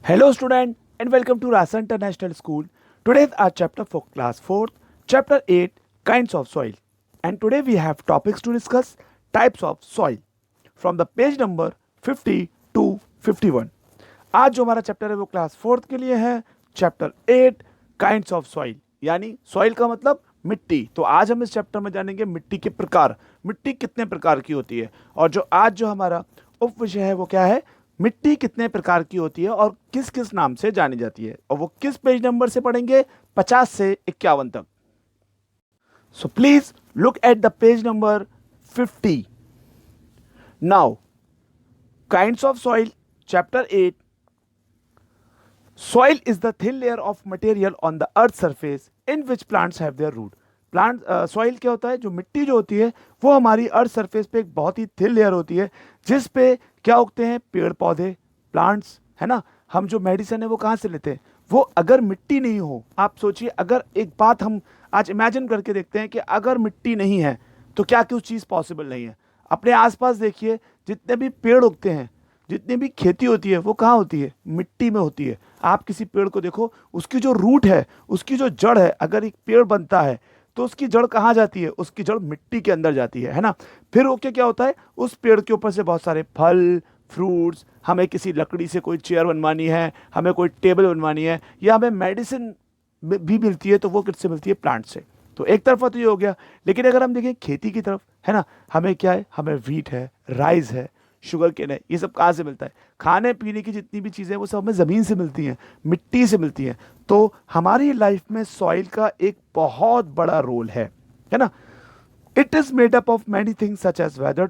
Hello student and welcome to Rasa International School. Today is our chapter for class 4th, chapter 8, kinds of soil. And today we have topics to discuss, types of soil from the page number 50 to 51. आज जो हमारा chapter है वो class 4th के लिए है, chapter 8 kinds of soil, यानी soil का मतलब मिट्टी। तो आज हम इस चैप्टर में जानेंगे मिट्टी के प्रकार, मिट्टी कितने प्रकार की होती है। और जो आज जो हमारा उप विषय है वो क्या है, मिट्टी कितने प्रकार की होती है और किस किस नाम से जानी जाती है, और वो किस पेज नंबर से पढ़ेंगे, 50 से 51 तक। So please look at the page number 50। Now kinds of soil, chapter 8। Soil is the thin layer of material on the earth surface in which plants have their root. Plant soil क्या होता है, जो मिट्टी जो होती है वो हमारी अर्थ सरफेस पे एक बहुत ही थिन लेयर होती है जिस पे क्या उगते हैं, पेड़ पौधे, प्लांट्स, है ना। हम जो मेडिसिन है वो कहाँ से लेते हैं, वो अगर मिट्टी नहीं हो, आप सोचिए, अगर एक बात हम आज इमेजिन करके देखते हैं कि अगर मिट्टी नहीं है तो क्या कुछ चीज़ पॉसिबल नहीं है। अपने आसपास देखिए, जितने भी पेड़ उगते हैं, जितनी भी खेती होती है वो कहाँ होती है, मिट्टी में होती है। आप किसी पेड़ को देखो, उसकी जो रूट है, उसकी जो जड़ है, अगर एक पेड़ बनता है तो उसकी जड़ कहाँ जाती है, उसकी जड़ मिट्टी के अंदर जाती है ना। फिर वो क्या होता है, उस पेड़ के ऊपर से बहुत सारे फल, फ्रूट्स, हमें किसी लकड़ी से कोई चेयर बनवानी है, हमें कोई टेबल बनवानी है, या हमें मेडिसिन भी मिलती है, तो वो किससे मिलती है, प्लांट से। तो एक तरफा तो ये हो गया, लेकिन अगर हम देखें खेती की तरफ, है ना, हमें क्या है, हमें वीट है, राइस है, शुगर केन है, ये सब कहाँ से मिलता है, खाने पीने की जितनी भी चीज़ें हैं वो सब हमें ज़मीन से मिलती हैं, मिट्टी से मिलती हैं। तो हमारी लाइफ में सॉइल का एक बहुत बड़ा रोल है ना। It is made up of many things such as weather,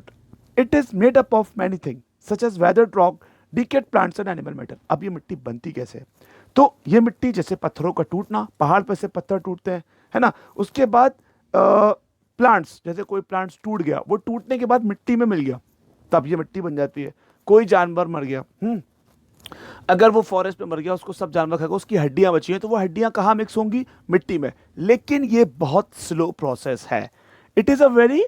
it is made up of many thing such as weather, rock, decayed plants and animal matter. अब ये मिट्टी बनती कैसे है, तो ये मिट्टी जैसे पत्थरों का टूटना, पहाड़ पर से पत्थर टूटते हैं, है ना, उसके बाद प्लांट्स, जैसे कोई प्लांट्स टूट गया, वो टूटने के बाद मिट्टी में मिल गया, तब ये मिट्टी बन जाती है। कोई जानवर मर गया, अगर वो फॉरेस्ट में मर गया, उसको सब जानवर खा गए, उसकी हड्डियां बची हैं, तो वो हड्डियां कहाँ मिक्स होंगी, मिट्टी में। लेकिन ये बहुत स्लो प्रोसेस है, it is a very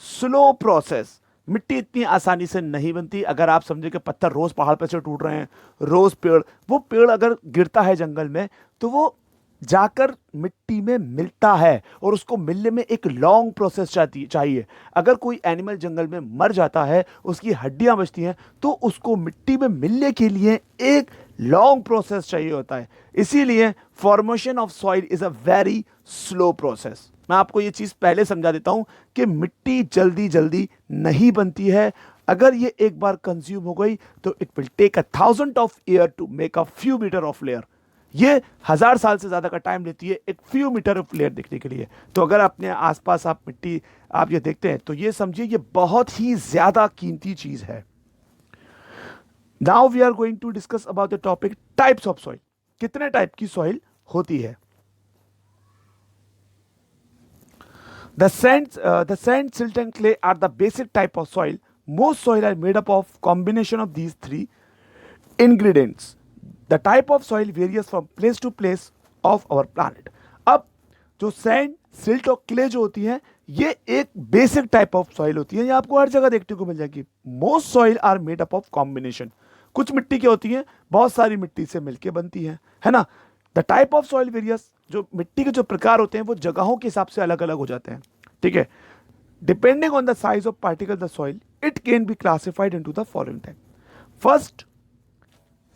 slow process. मिट्टी इतनी आसानी से नहीं बनती। अगर आप समझे कि पत्थर रोज पहाड़ पर से टूट रहे हैं, रोज पेड़, वो पेड़ अगर गिरता है जंगल में तो वो जाकर मिट्टी में मिलता है, और उसको मिलने में एक लॉन्ग प्रोसेस चाहिए। अगर कोई एनिमल जंगल में मर जाता है, उसकी हड्डियां बचती हैं, तो उसको मिट्टी में मिलने के लिए एक लॉन्ग प्रोसेस चाहिए होता है। इसीलिए formation of soil is a very slow process. मैं आपको ये चीज़ पहले समझा देता हूं कि मिट्टी जल्दी जल्दी नहीं बनती है। अगर ये एक बार कंज्यूम हो गई तो it will take 1000 of year to make a few meter of layer. ये 1000 साल से ज्यादा का टाइम लेती है एक फ्यू मीटर ऑफ लेयर दिखने के लिए। तो अगर अपने आसपास आप मिट्टी आप ये देखते हैं तो ये समझिए ये बहुत ही ज्यादा कीमती चीज है। Now we are going to discuss about the topic types of soil. कितने टाइप की सॉइल होती है। The sand, silt and clay are the basic type of soil. Most soil are made up of combination of these three ingredients. The type of soil varies from place to place of our planet. अब जो sand, silt और clay जो होती है, ये एक basic type of soil होती है, ये आपको हर जगह देखने को मिल जाएगी। Most soil are made up of combination. कुछ मिट्टी क्या होती है, बहुत सारी मिट्टी से मिलके बनती है ना। The type of soil various, जो मिट्टी के जो प्रकार होते हैं वो जगहों के हिसाब से अलग अलग हो जाते हैं, ठीक है। Depending on the size of particle the soil, it can be classified into the following type. First,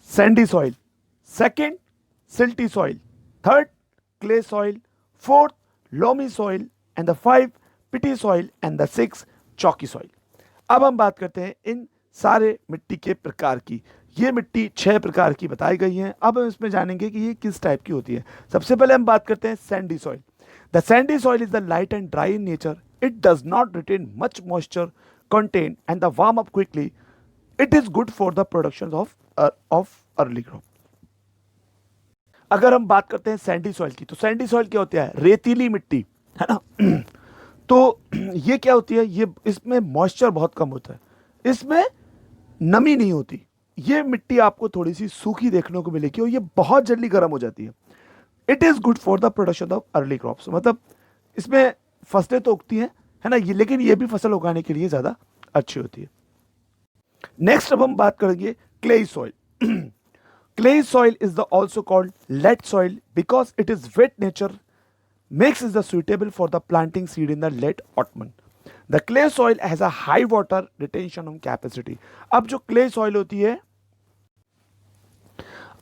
sandy soil. Second, silty soil. Third, clay soil. Fourth, loamy soil. And the five, peaty soil. And the six, chalky soil. अब हम बात करते हैं इन सारे मिट्टी के प्रकार की। ये मिट्टी 6 प्रकार की बताई गई हैं। अब हम इसमें जानेंगे कि ये किस टाइप की होती है। सबसे पहले हम बात करते हैं sandy soil. The sandy soil is the light and dry in nature. It does not retain much moisture content and the warm up quickly. It is good for the production of early crop. अगर हम बात करते हैं sandy soil की, तो Sandy soil क्या होती है, रेतीली मिट्टी, है ना। तो ये क्या होती है, ये इसमें मॉइस्चर बहुत कम होता है, इसमें नमी नहीं होती। ये मिट्टी आपको थोड़ी सी सूखी देखने को मिलेगी और ये बहुत जल्दी गर्म हो जाती है। It is good for the production of early crops, मतलब इसमें फसलें तो उगती हैं, है ना, ये, लेकिन ये भी फसल उगाने के लिए ज्यादा अच्छी होती है। नेक्स्ट अब हम बात करेंगे clay soil. Clay soil is the also called lead soil because it is wet nature makes it the suitable for the planting seed in the late autumn. The clay soil has a high water retention capacity. अब जो clay soil होती है,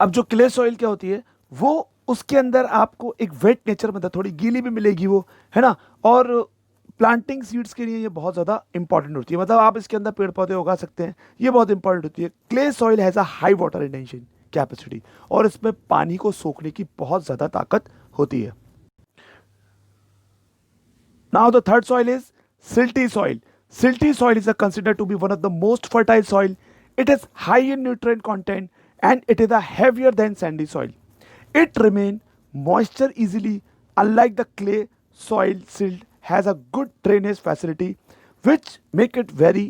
अब जो clay soil क्या होती है, वो उसके अंदर आपको एक वेट नेचर, मतलब थोड़ी गीली भी मिलेगी वो, है ना, और प्लांटिंग सीड्स के लिए ये बहुत ज़्यादा इंपॉर्टेंट होती है, मतलब आप इसके अंदर पेड़ पौधे उगा सकते हैं, ये बहुत इंपॉर्टेंट होती है। Clay soil has a high water retention capacity, और इसमें पानी को सोखने की बहुत ज़्यादा ताकत होती है। Now the third soil is silty soil. Silty soil is considered to be one of the most fertile soil. It is high in nutrient content and it is heavier than sandy soil. It remains moisture easily. Unlike the clay soil, silt has a good drainage facility which make it very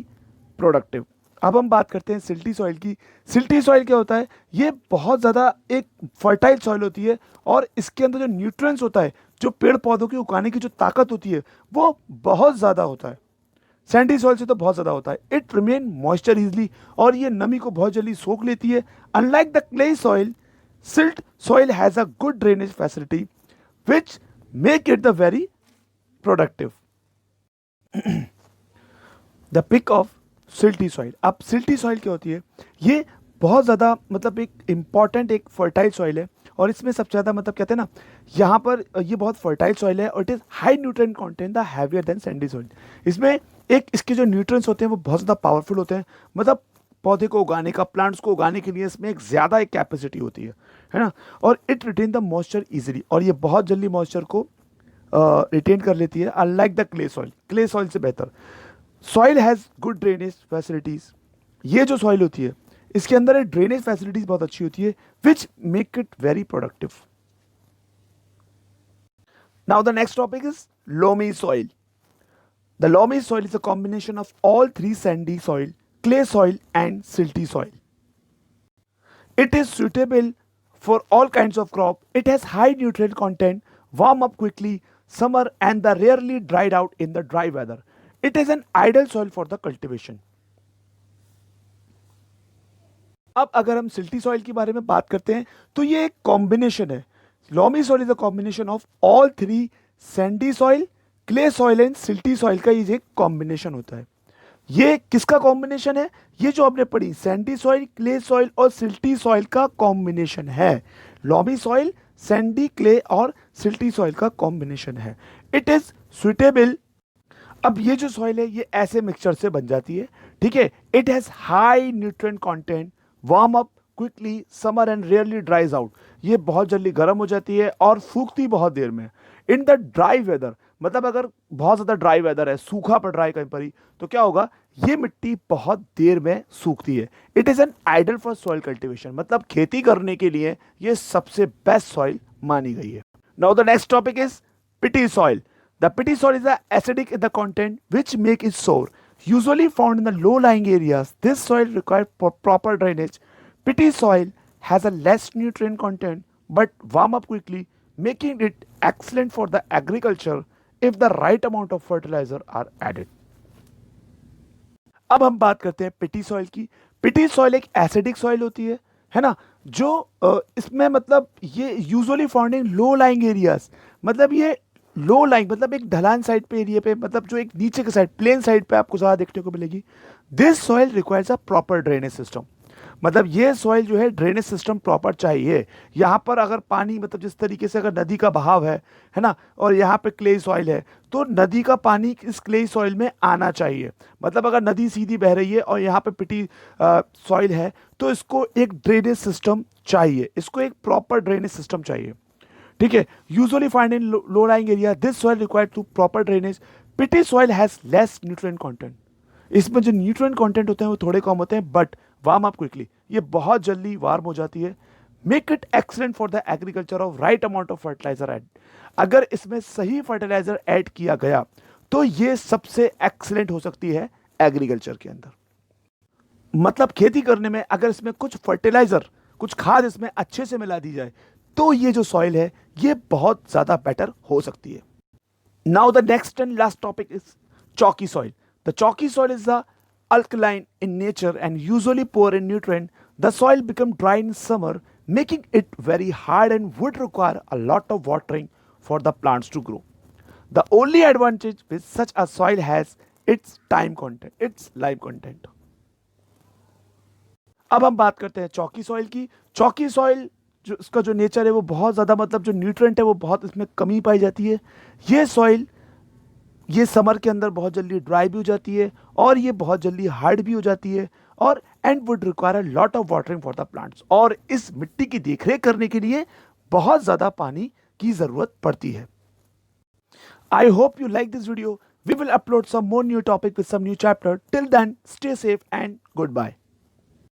productive. अब हम बात करते हैं silty soil की. Silty soil क्या होता है, ये बहुत ज़्यादा एक फर्टाइल सॉइल होती है और इसके अंदर जो न्यूट्रिएंट्स होता है, जो पेड़ पौधों की उगाने की जो ताकत होती है, वो बहुत ज़्यादा होता है. सैंडी सॉइल से तो बहुत ज़्यादा होता है. इट रिमेन मॉइस्चर इजली, और ये नमी को बहुत जल्दी सोख लेती है. Unlike the clay soil, silt soil has a good drainage facility which make it the very productive. The pick of silty soil. अब सिल्टी सॉइल क्या होती है, ये बहुत ज़्यादा मतलब एक इम्पॉर्टेंट एक फर्टाइल सॉइल है, और इसमें सबसे ज़्यादा मतलब कहते हैं ना, यहाँ पर ये बहुत फर्टाइल सॉइल है और it is high nutrient content the heavier than Sandy soil. इसमें एक इसके जो न्यूट्रिएंट्स होते हैं वो बहुत ज़्यादा पावरफुल होते हैं, मतलब पौधे को उगाने का, प्लांट्स को उगाने के लिए इसमें एक ज़्यादा एक कैपेसिटी होती है ना. और it retain the moisture easily, और ये बहुत जल्दी मॉइस्चर को रिटेन कर लेती है. Unlike the clay soil, clay soil से बेहतर. Soil has good drainage facilities. ये जो सॉइल होती है इसके अंदर ड्रेनेज फैसिलिटीज बहुत अच्छी होती है विच make it very productive. Now the next topic is loamy soil. The loamy soil is a combination of all three Sandy soil, clay soil and silty soil. It is suitable for all kinds of crop. It has high nutrient content, warm up quickly, summer and the rarely dried out in the dry weather. It is an ideal soil for the cultivation. अब अगर हम silty soil के बारे में बात करते हैं तो ये एक कॉम्बिनेशन है. Loamy soil is a combination of all three Sandy soil, clay soil and silty soil का ये एक कॉम्बिनेशन होता है. ये किसका कॉम्बिनेशन है, ये जो आपने पढ़ी सैंडी सॉइल, क्ले सॉइल और सिल्टी सॉइल का कॉम्बिनेशन है. लोमी सॉइल सैंडी, क्ले और सिल्टी सॉइल का कॉम्बिनेशन है. It is suitable. अब ये जो सॉइल है ये ऐसे मिक्सचर से बन जाती है, ठीक है. It has high nutrient content, warm up quickly, summer and rarely ड्राइज out. ये बहुत जल्दी गर्म हो जाती है और सूखती बहुत देर में. इन द ड्राई वेदर, मतलब अगर बहुत ज़्यादा ड्राई वेदर है, सूखा पड़ रहा है कहीं पर ही, तो क्या होगा, ये मिट्टी बहुत देर में सूखती है. It is an ideal for soil cultivation, मतलब खेती करने के लिए ये सबसे बेस्ट सॉइल मानी गई है. Now the next topic is peaty soil. The peaty soil is acidic in the content which make it sour, usually found in the low-lying areas. This soil requires proper drainage. Pity soil has a less nutrient content but warm up quickly, making it excellent for the agriculture if the right amount of fertilizer are added. अब हम बात करते हैं पिटी soil की. पिटी soil एक acidic soil होती है ना, जो इसमें मतलब ये usually found in low lying areas. मतलब ये लो लाइंग मतलब एक ढलान साइड पे एरिया पे, मतलब जो एक नीचे के साइड प्लेन साइड पे आपको ज़्यादा देखने को मिलेगी. This soil requires a proper drainage system. मतलब ये सॉइल जो है ड्रेनेज सिस्टम प्रॉपर चाहिए. यहाँ पर अगर पानी, मतलब जिस तरीके से अगर नदी का बहाव है ना, और यहाँ पे क्ले सॉइल है, तो नदी का पानी इस क्ले सॉइल में आना चाहिए. मतलब अगर नदी सीधी बह रही है और यहाँ पे पिटी सॉइल है, तो इसको एक ड्रेनेज सिस्टम चाहिए, इसको एक प्रॉपर ड्रेनेज सिस्टम चाहिए, ठीक है. Usually find in low lying area. This soil required to proper drainage. Peaty soil has less nutrient content. इसमें जो न्यूट्रिएंट कंटेंट होते हैं वो थोड़े कम होते हैं, बट वार्म अप क्विकली, ये बहुत जल्दी वार्म हो जाती है. Make it excellent for the agriculture of right amount of fertiliser add. अगर इसमें सही फर्टिलाइजर ऐड किया गया तो ये सबसे एक्सलेंट हो सकती है एग्रीकल्चर के अंदर. मतलब खेती करने में अगर इसमें कुछ फर्टिलाइजर, कुछ खाद इसमें अच्छे से मिला दी जाए, तो ये जो सॉइल है ये बहुत ज़्यादा बेटर हो सकती है. Now the next and last topic is chalky soil. The chalky soil is the alkaline in nature and usually poor in nutrient. The soil become dry in summer, making it very hard and would require a lot of watering for the plants to grow. The only advantage with such a soil has its time content, its life content. अब हम बात करते हैं चौकी soil की। चौकी soil जो इसका जो नेचर है वो बहुत ज़्यादा, मतलब जो न्यूट्रिएंट है वो बहुत इसमें कमी पाई जाती है। ये सॉइल ये समर के अंदर बहुत जल्दी ड्राई भी हो जाती है और ये बहुत जल्दी हार्ड भी हो जाती है, और and would require a lot of watering for the plants. और इस मिट्टी की देखरेख करने के लिए बहुत ज़्यादा पानी की ज़रूरत पड़ती है। I hope you like this video. We will upload some more new topic with some new chapter. Till then, stay safe and goodbye.